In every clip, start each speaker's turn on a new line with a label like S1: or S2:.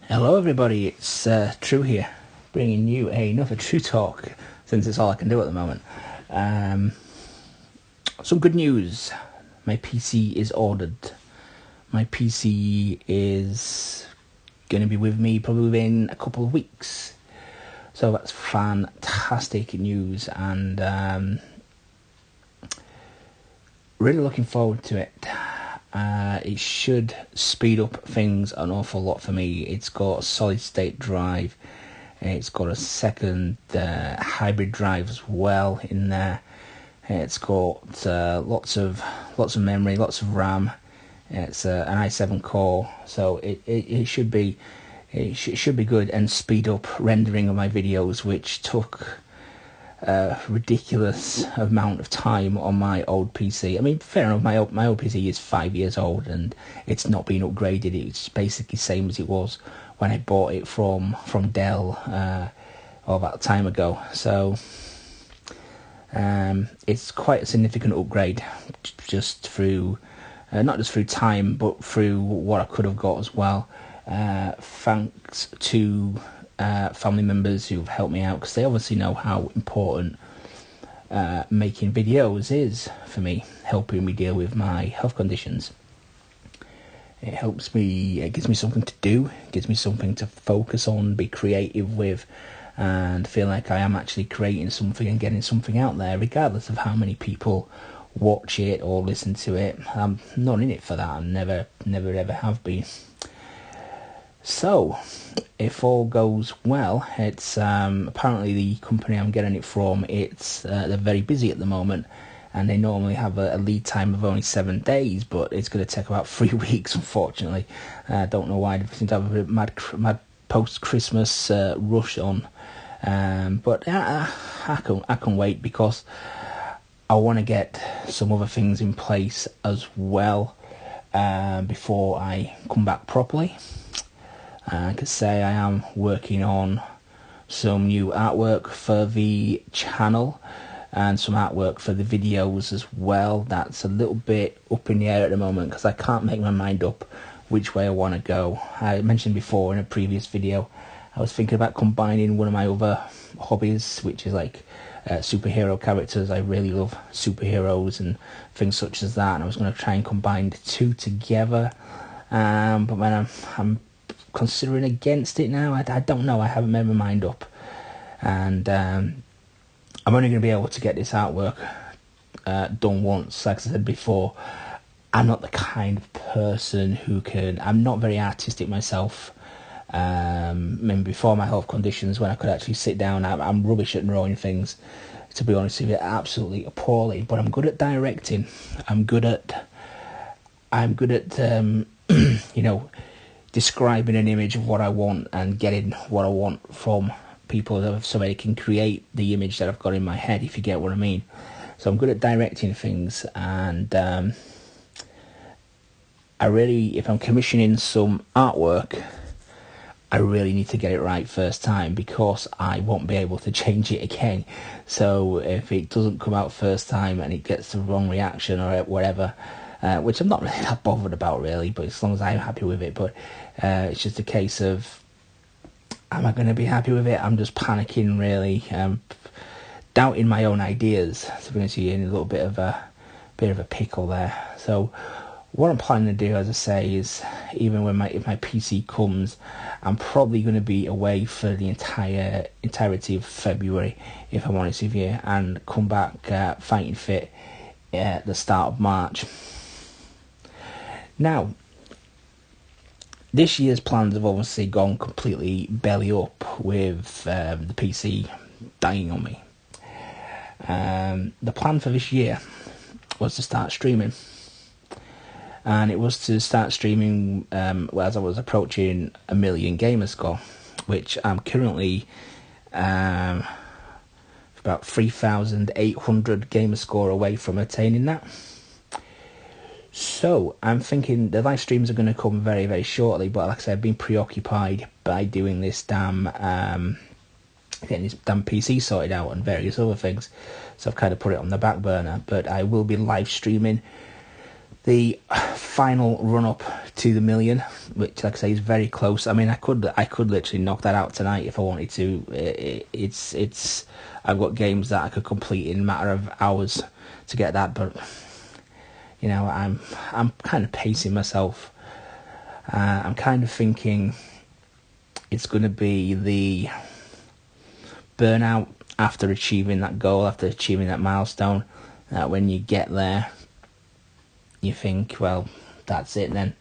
S1: Hello everybody, it's True here, bringing you another True Talk, since it's all I can do at the moment. Some good news, my PC is ordered. My PC is going to be with me probably within a couple of weeks. So that's fantastic news, and really looking forward to it. It should speed up things an awful lot for me. It's got a solid state drive. It's got a second hybrid drive as well in there. It's got lots of memory, lots of RAM. It's an i7 core, so it should be good and speed up rendering of my videos, which took a ridiculous amount of time on my old PC. I mean, fair enough, my old PC is 5 years old and it's not been upgraded. It's basically the same as it was when I bought it from Dell about time ago. So it's quite a significant upgrade, just through not just through time, but through what I could have got as well. Thanks to family members who've helped me out, because they obviously know how important making videos is for me, helping me deal with my health conditions. It helps me, it gives me something to do, it gives me something to focus on, be creative with, and feel like I am actually creating something and getting something out there, regardless of how many people watch it or listen to it. I'm not in it for that, I never ever have been. So, if all goes well, it's apparently the company I'm getting it from, they're very busy at the moment, and they normally have a lead time of only 7 days, but it's going to take about 3 weeks, unfortunately. I don't know why, they seem to have a mad post-Christmas rush on, but I can wait, because I want to get some other things in place as well before I come back properly. I could say I am working on some new artwork for the channel and some artwork for the videos as well. That's a little bit up in the air at the moment, because I can't make my mind up which way I want to go. I mentioned before in a previous video, I was thinking about combining one of my other hobbies, which is like superhero characters. I really love superheroes and things such as that, and I was going to try and combine the two together, but when I'm considering against it now. I don't know, I haven't made my mind up, and I'm only going to be able to get this artwork done once. Like I said before, I'm not the kind of person who can, I'm not very artistic myself. I mean, before my health conditions, when I could actually sit down, I'm rubbish at drawing things, to be honest with you, absolutely appalling. But I'm good at directing. I'm good at you know, describing an image of what I want and getting what I want from people, so they can create the image that I've got in my head, if you get what I mean. So I'm good at directing things, and if I'm commissioning some artwork, I really need to get it right first time, because I won't be able to change it again. So if it doesn't come out first time and it gets the wrong reaction or whatever, which I'm not really that bothered about really, but as long as I'm happy with it. But it's just a case of, am I going to be happy with it? I'm just panicking really, doubting my own ideas. So we're going to see in a little bit of a pickle there. So what I'm planning to do, as I say, is even when if my PC comes, I'm probably going to be away for the entirety of February, if I'm honest with you, and come back fighting fit at the start of March. Now, this year's plans have obviously gone completely belly up with the PC dying on me. The plan for this year was to start streaming, and it was to start streaming as I was approaching 1 million gamer score, which I'm currently about 3,800 gamer score away from attaining that. So I'm thinking the live streams are going to come very, very shortly, but like I said, I've been preoccupied by doing this getting this damn PC sorted out and various other things, so I've kind of put it on the back burner. But I will be live streaming the final run-up to the million, which, like I say, is very close. I mean, I could literally knock that out tonight if I wanted to. It's I've got games that I could complete in a matter of hours to get that, but you know, I'm kind of pacing myself. I'm kind of thinking it's going to be the burnout after achieving that goal, after achieving that milestone. When you get there, you think, well, that's it then.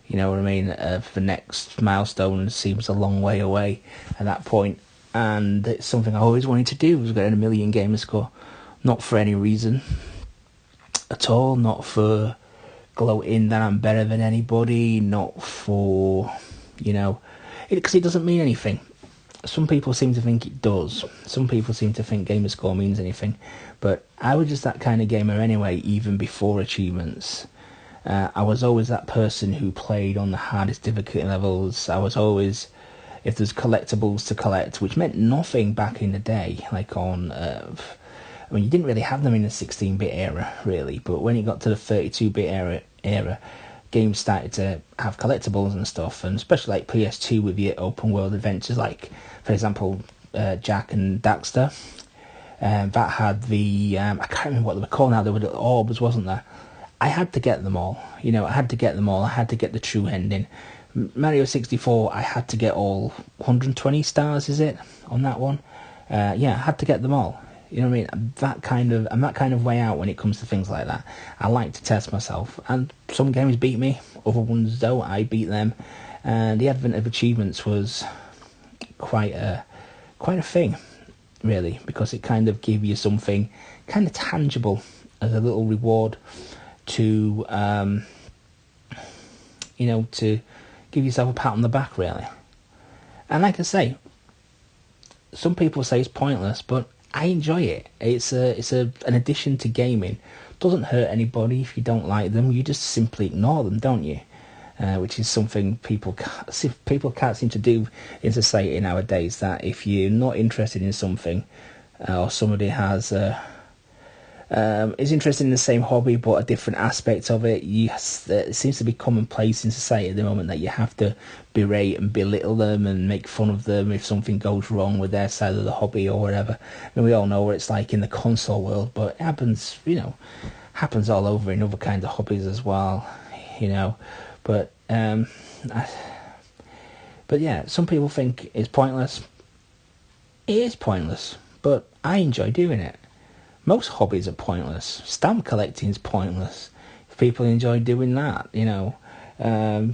S1: You know what I mean? The next milestone seems a long way away at that point. And it's something I always wanted to do, was get a million gamer score. Not for any reason at all, not for gloating that I'm better than anybody, not for, you know, because it doesn't mean anything. Some people seem to think it does. Some people seem to think gamer score means anything. But I was just that kind of gamer anyway, even before achievements. I was always that person who played on the hardest difficulty levels. I was always, if there's collectibles to collect, which meant nothing back in the day, like on, I mean, you didn't really have them in the 16-bit era, really, but when you got to the 32-bit era, games started to have collectibles and stuff, and especially like PS2 with your open world adventures, like, for example, Jak and Daxter. That had the, I can't remember what they were called now, there were the orbs, wasn't there? I had to get them all. You know, I had to get them all. I had to get the true ending. Mario 64, I had to get all 120 stars, is it, on that one? Yeah, I had to get them all. You know what I mean? I'm that kind of way out when it comes to things like that. I like to test myself, and some games beat me, other ones don't. I beat them, and the advent of achievements was quite a thing, really, because it kind of gave you something kind of tangible as a little reward to, you know, to give yourself a pat on the back, really. And like I say, some people say it's pointless, but I enjoy it. It's an addition to gaming. Doesn't hurt anybody if you don't like them. You just simply ignore them, don't you? Which is something people can't seem to do in society nowadays. That if you're not interested in something, or somebody has is interested in the same hobby but a different aspect of it, it seems to be commonplace in society at the moment that you have to berate and belittle them and make fun of them if something goes wrong with their side of the hobby or whatever. And we all know what it's like in the console world, but it happens, you know, happens all over in other kinds of hobbies as well, you know. But but yeah, some people think it's pointless. It is pointless, but I enjoy doing it. Most hobbies are pointless. Stamp collecting is pointless. If people enjoy doing that, you know, other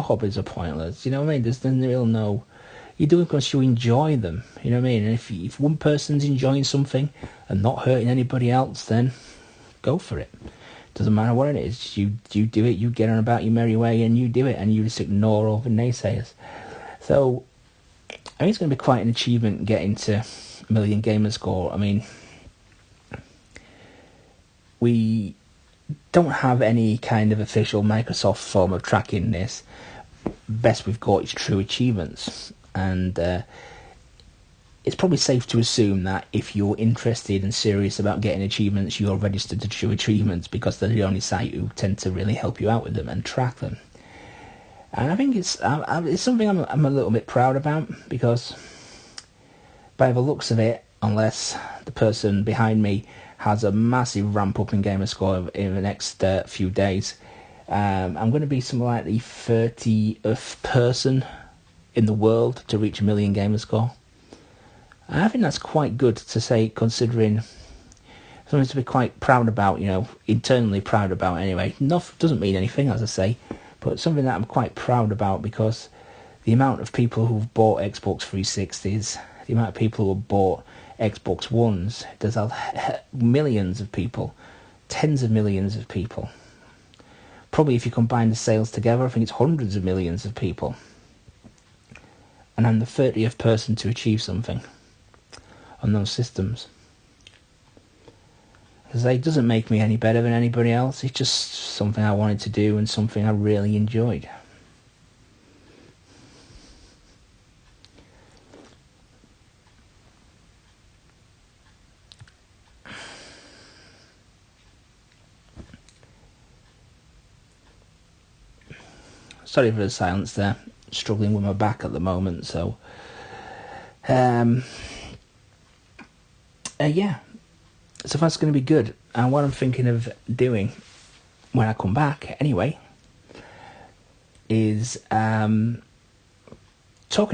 S1: hobbies are pointless. You know what I mean? There's no. You do it because you enjoy them. You know what I mean? And if one person's enjoying something and not hurting anybody else, then go for it. Doesn't matter what it is. You do it. You get on about your merry way, and you do it, and you just ignore all the naysayers. So I think it's going to be quite an achievement getting to million gamer score. I mean, we don't have any kind of official Microsoft form of tracking this. Best we've got is True Achievements, and it's probably safe to assume that if you're interested and serious about getting achievements, you're registered to True Achievements, because they're the only site who tend to really help you out with them and track them. And I think it's something I'm a little bit proud about, because by the looks of it, unless the person behind me has a massive ramp up in gamer score in the next few days, I'm going to be something like the 30th person in the world to reach a million gamer score. And I think that's quite good to say, considering something to be quite proud about, you know, internally proud about anyway. Doesn't mean anything, as I say, but something that I'm quite proud about, because the amount of people who've bought Xbox 360s, the amount of people who have bought Xbox Ones, there's millions of people, tens of millions of people. Probably if you combine the sales together, I think it's hundreds of millions of people. And I'm the 30th person to achieve something on those systems. Because it doesn't make me any better than anybody else, it's just something I wanted to do and something I really enjoyed. sorry for the silence there. Struggling with my back at the moment, so yeah. So that's going to be good. And what I'm thinking of doing when I come back, anyway, is talking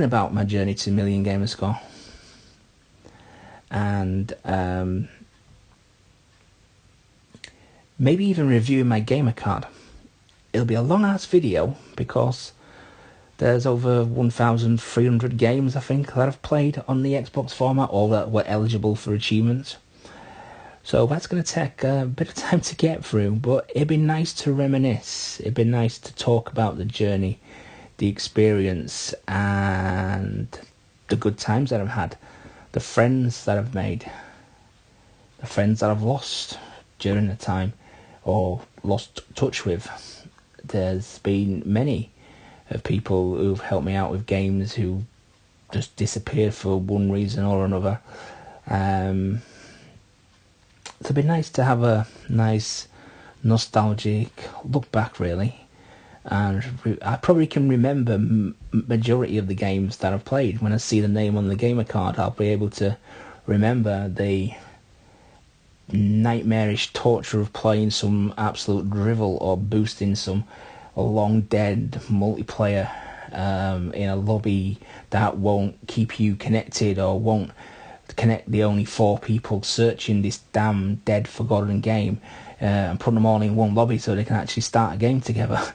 S1: about my journey to Million Gamer Score, and maybe even reviewing my gamer card. It'll be a long ass video because there's over 1,300 games, I think, that I've played on the Xbox format, or that were eligible for achievements. So that's going to take a bit of time to get through, but it'd be nice to reminisce. It'd be nice to talk about the journey, the experience, and the good times that I've had, the friends that I've made, the friends that I've lost during the time, or lost touch with. There's been many of people who've helped me out with games who just disappeared for one reason or another. So it'd be nice to have a nice nostalgic look back, really. And I probably can remember majority of the games that I've played. When I see the name on the gamer card, I'll be able to remember the nightmarish torture of playing some absolute drivel, or boosting some long dead multiplayer in a lobby that won't keep you connected, or won't connect the only 4 people searching this damn dead forgotten game, and put them all in one lobby so they can actually start a game together.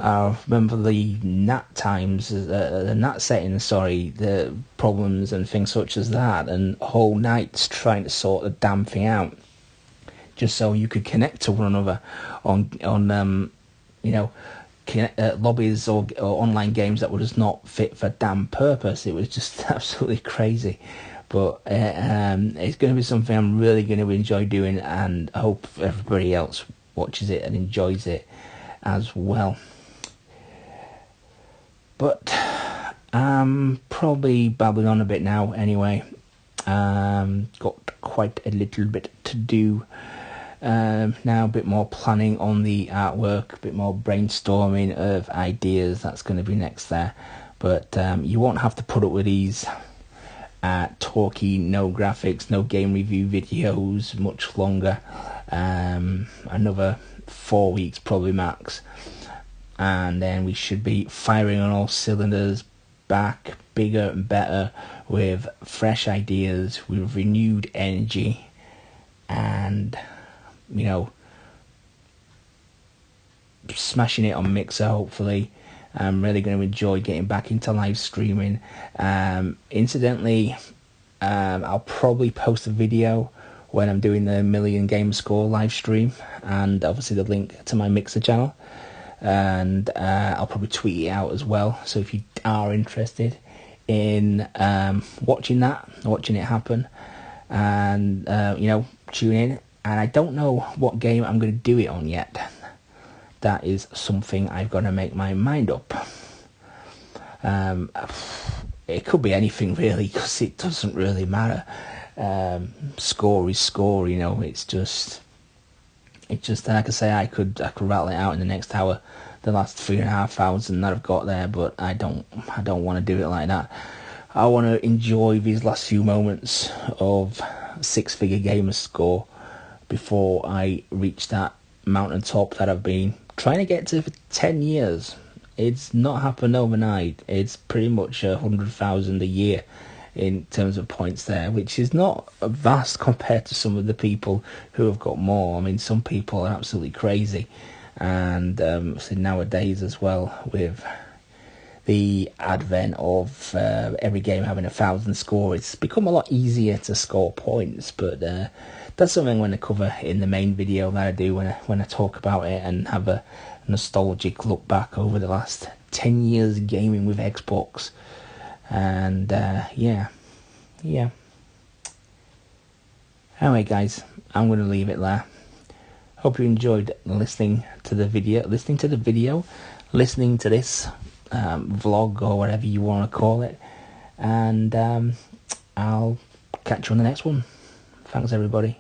S1: I remember the NAT times, the NAT settings, the problems and things such as that, and whole nights trying to sort the damn thing out, just so you could connect to one another on lobbies or online games that were just not fit for damn purpose. It was just absolutely crazy. But it's going to be something I'm really going to enjoy doing, and I hope everybody else watches it and enjoys it as well. But I'm probably babbling on a bit now anyway. Got quite a little bit to do now, a bit more planning on the artwork, a bit more brainstorming of ideas. That's going to be next there. But you won't have to put up with these talky, no graphics, no game review videos much longer. Another 4 weeks probably max, and then we should be firing on all cylinders, back bigger and better, with fresh ideas, with renewed energy, and smashing it on Mixer. Hopefully I'm really going to enjoy getting back into live streaming. Incidentally, I'll probably post a video when I'm doing the Million Gamer Score live stream, and obviously the link to my Mixer channel, and I'll probably tweet it out as well. So if you are interested in watching it happen, and tune in. And I don't know what game I'm going to do it on yet. That is something I've got to make my mind up. It could be anything really, because it doesn't really matter. Score is score, it's just like I say, I could rattle it out in the next hour, the last 3.5 hours that I've got there, but I don't want to do it like that. I want to enjoy these last few moments of 6-figure gamer score before I reach that mountaintop that I've been trying to get to for 10 years. It's not happened overnight. It's pretty much 100,000 a year in terms of points there, which is not vast compared to some of the people who have got more. I mean, some people are absolutely crazy, and so nowadays as well, with the advent of every game having 1,000 score, it's become a lot easier to score points. But that's something I'm going to cover in the main video that I do when I talk about it, and have a nostalgic look back over the last 10 years gaming with Xbox. And yeah. Anyway, guys, I'm going to leave it there. Hope you enjoyed listening to the video, listening to this vlog, or whatever you want to call it. And I'll catch you on the next one. Thanks, everybody.